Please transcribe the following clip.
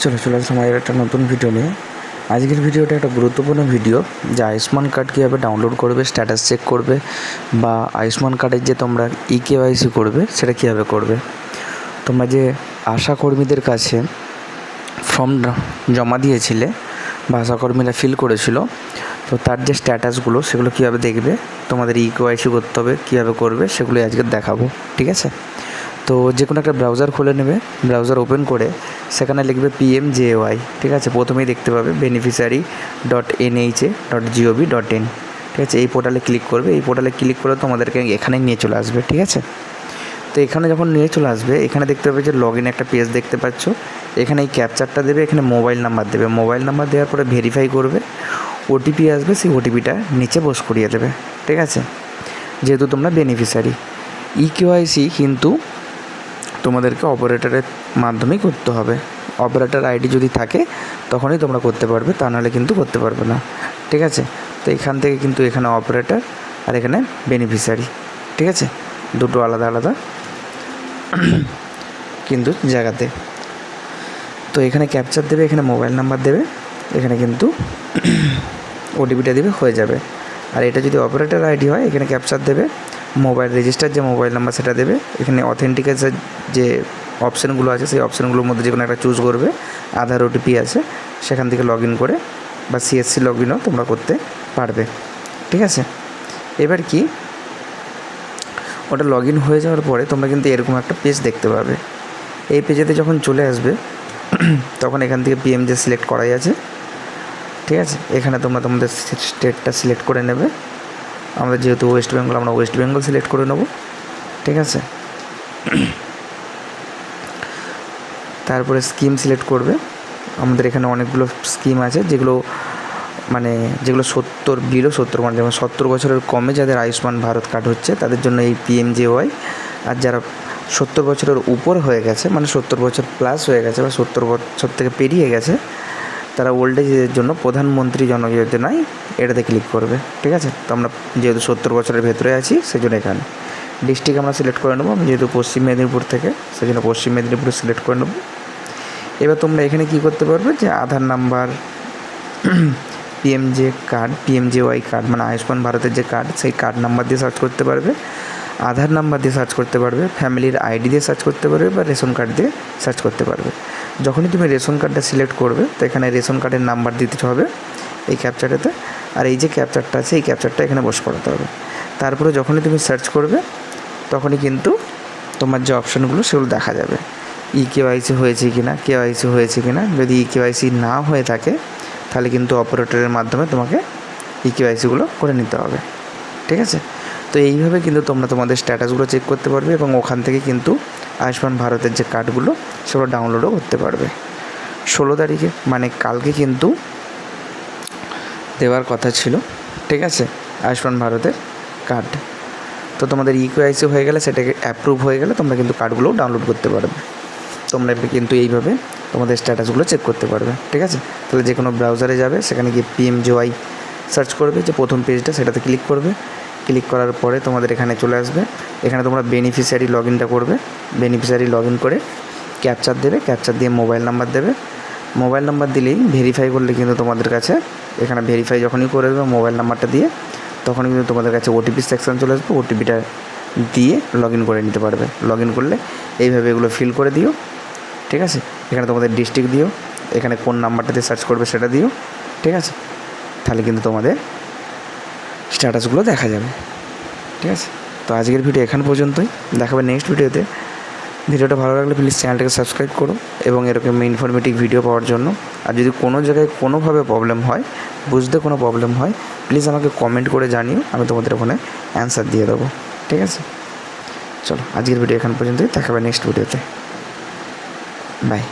চলে আসলাম আমাদের একটা নতুন ভিডিও নিয়ে। আজকের ভিডিওটা একটা গুরুত্বপূর্ণ ভিডিও, যে আয়ুষ্মান কার্ড কীভাবে ডাউনলোড করবে, স্ট্যাটাস চেক করবে, বা আয়ুষ্মান কার্ডের যে তোমরা ইকেওয়াইসি করবে সেটা কীভাবে করবে। তোমরা যে আশাকর্মীদের কাছে ফর্ম জমা দিয়েছিলে বা আশাকর্মীরা ফিল করেছিল, তো তার যে স্ট্যাটাসগুলো সেগুলো কীভাবে দেখবে, তোমাদের ইকেওয়াইসি করতে হবে কীভাবে করবে, সেগুলোই আজকে দেখাবো। ঠিক আছে, তো যে কোনো একটা ব্রাউজার খুলে নেবে, ব্রাউজার ওপেন করে সেখানে লিখবে PMJAY। ঠিক আছে, প্রথমেই দেখতে পাবে beneficiary.nha.gov.in। ঠিক আছে, এই পোর্টালে ক্লিক করবে। এই পোর্টালে ক্লিক করে তোমাদেরকে এখানে নিয়ে চলে আসবে। ঠিক আছে, তো এখানে যখন নিয়ে চলে আসবে, এখানে দেখতে পাবে যে লগ ইন একটা পেজ দেখতে পাচ্ছ। এখানে এই ক্যাপচারটা দেবে, এখানে মোবাইল নাম্বার দেবে। মোবাইল নাম্বার দেওয়ার পরে ভেরিফাই করবে, ওটিপি আসবে, সেই ওটিপিটা নিচে পোস্ট করিয়ে দেবে। ঠিক আছে, যেহেতু তোমরা বেনিফিশিয়ারি, ইকেওয়াইসি কিন্তু তোমাদেরকে অপারেটরের মাধ্যমেই করতে হবে। অপারেটর আইডি যদি থাকে তখনই তোমরা করতে পারবে, তা নাহলে কিন্তু করতে পারবে না। ঠিক আছে, তো এখান থেকে কিন্তু এখানে অপারেটর আর এখানে বেনিফিশিয়ারি। ঠিক আছে, দুটো আলাদা আলাদা কিন্তু জায়গাতে। তো এখানে ক্যাপচার দেবে, এখানে মোবাইল নাম্বার দেবে, এখানে কিন্তু ওটিপিটা দেবে, হয়ে যাবে। আর এটা যদি অপারেটর আইডি হয়, এখানে ক্যাপচার দেবে, মোবাইল রেজিস্টার যে মোবাইল নাম্বার সেটা দেবে, এখানে অথেন্টিকেশন যে অপশানগুলো আছে সেই অপশানগুলোর মধ্যে যে কোনো একটা চুজ করবে। আধার ওটিপি আছে, সেখান থেকে লগ ইন করে বা CSC লগ ইনও তোমরা করতে পারবে। ঠিক আছে, এবার কি, ওটা লগ ইন হয়ে যাওয়ার পরে তোমরা কিন্তু এরকম একটা পেজ দেখতে পাবে। এই পেজেতে যখন চলে আসবে তখন এখান থেকে PMJ সিলেক্ট করাই আছে। ঠিক আছে, এখানে তোমরা তোমাদের স্টেটটা সিলেক্ট করে নেবে। আমাদের যেহেতু ওয়েস্ট বেঙ্গল, আমরা ওয়েস্ট বেঙ্গল সিলেক্ট করে নেব। ঠিক আছে, তারপরে স্কিম সিলেক্ট করবে। আমাদের এখানে অনেকগুলো স্কিম আছে, যেগুলো 70 মানে যেমন 70 বছরের কমে যাদের আয়ুষ্মান ভারত কার্ড হচ্ছে তাদের জন্য এই PMJAY। আর যারা 70 বছরের উপর হয়ে গেছে, মানে 70 বছর প্লাস হয়ে গেছে বা 70 বছর থেকে পেরিয়ে গেছে, তারা ওল্ড এজের জন্য প্রধানমন্ত্রী জন যোজনায় এটাতে ক্লিক করবে। ঠিক আছে, তো আমরা যেহেতু 70 বছরের ভেতরে আছি সেই জন্য এখানে ডিস্ট্রিক্ট আমরা সিলেক্ট করে নেবো। আমি যেহেতু পশ্চিম মেদিনীপুর থেকে, সেই জন্য পশ্চিম মেদিনীপুর সিলেক্ট করে নেবো। এবার তোমরা এখানে কি করতে পারবে, যে আধার নাম্বার, PMJAY কার্ড মানে আয়ুষ্মান ভারতের যে কার্ড, সেই কার্ড নাম্বার দিয়ে সার্চ করতে পারবে, আধার নাম্বার দিয়ে সার্চ করতে পারবে, ফ্যামিলির আইডি দিয়ে সার্চ করতে পারবে, বা রেশন কার্ড দিয়ে সার্চ করতে পারবে। যখনই তুমি রেশন কার্ডটা সিলেক্ট করবে, তো এখানে রেশন কার্ডের নাম্বার দিতে হবে এই ক্যাপচারটাতে, আর এই যে ক্যাপচারটা আছে এই ক্যাপচারটা এখানে বস করাতে হবে। তারপরে যখনই তুমি সার্চ করবে তখনই কিন্তু তোমার যে অপশানগুলো সেগুলো দেখা যাবে, ইকেওয়াইসি হয়েছে কি না, কেওয়াইসি হয়েছে কি না। যদি ইকেওয়াইসি না হয়ে থাকে তাহলে কিন্তু অপারেটরের মাধ্যমে তোমাকে ইকেওয়াইসিগুলো করে নিতে হবে। ঠিক আছে, তো এইভাবে কিন্তু তোমরা তোমাদের স্ট্যাটাসগুলো চেক করতে পারবে এবং ওখান থেকে কিন্তু আয়ুষ্মান ভারতের যে কার্ডগুলো সেগুলো ডাউনলোডও করতে পারবে। 16 তারিখে মানে কালকে কিন্তু দেওয়ার কথা ছিল। ঠিক আছে, আয়ুষ্মান ভারতের কার্ড, তো তোমাদের ইকেওয়াইসি হয়ে গেলে, সেটাকে অ্যাপ্রুভ হয়ে গেলে তোমরা কিন্তু কার্ডগুলোও ডাউনলোড করতে পারবে। তোমরা কিন্তু এইভাবে তোমাদের স্ট্যাটাসগুলো চেক করতে পারবে। ঠিক আছে, তাহলে যে কোনো ব্রাউজারে যাবে, সেখানে গিয়ে PMJAY সার্চ করবে, যে প্রথম পেজটা সেটাতে ক্লিক করবে। ক্লিক করার পরে তোমাদের এখানে চলে আসবে, এখানে তোমরা বেনিফিশিয়ারি লগ ইনটা করবে। বেনিফিশিয়ারি লগ ইন করে ক্যাপচার দেবে, ক্যাপচার দিয়ে মোবাইল নাম্বার দেবে। মোবাইল নাম্বার দিলেই ভেরিফাই করলে কিন্তু তোমাদের কাছে এখানে ভেরিফাই যখনই করে দেবে মোবাইল নাম্বারটা দিয়ে, তখনই কিন্তু তোমাদের কাছে ওটিপি সেকশন চলে আসবে। ওটিপিটা দিয়ে লগ ইন করে নিতে পারবে। লগ ইন করলে এইভাবে এগুলো ফিল করে দিও। ঠিক আছে, এখানে তোমাদের ডিস্ট্রিক্ট দিও, এখানে কোন নাম্বারটাতে সার্চ করবে সেটা দিও। ঠিক আছে, তাহলে কিন্তু তোমাদের স্ট্যাটাসগুলো দেখা যাবে। ঠিক আছে, তো আজকের ভিডিও এখান পর্যন্তই, দেখাবে নেক্সট ভিডিওতে। ভিডিওটা ভালো লাগলে প্লিজ চ্যানেলটাকে সাবস্ক্রাইব করো এবং এরকম ইনফরমেটিভ ভিডিও পাওয়ার জন্য। আর যদি কোনো জায়গায় কোনোভাবে প্রবলেম হয়, বুঝতে কোনো প্রবলেম হয়, প্লিজ আমাকে কমেন্ট করে জানিও, আমি তোমাদের ওখানে অ্যান্সার দিয়ে দেবো। ঠিক আছে, চলো আজকের ভিডিও এখান পর্যন্তই, দেখাবে নেক্সট ভিডিওতে। বাই।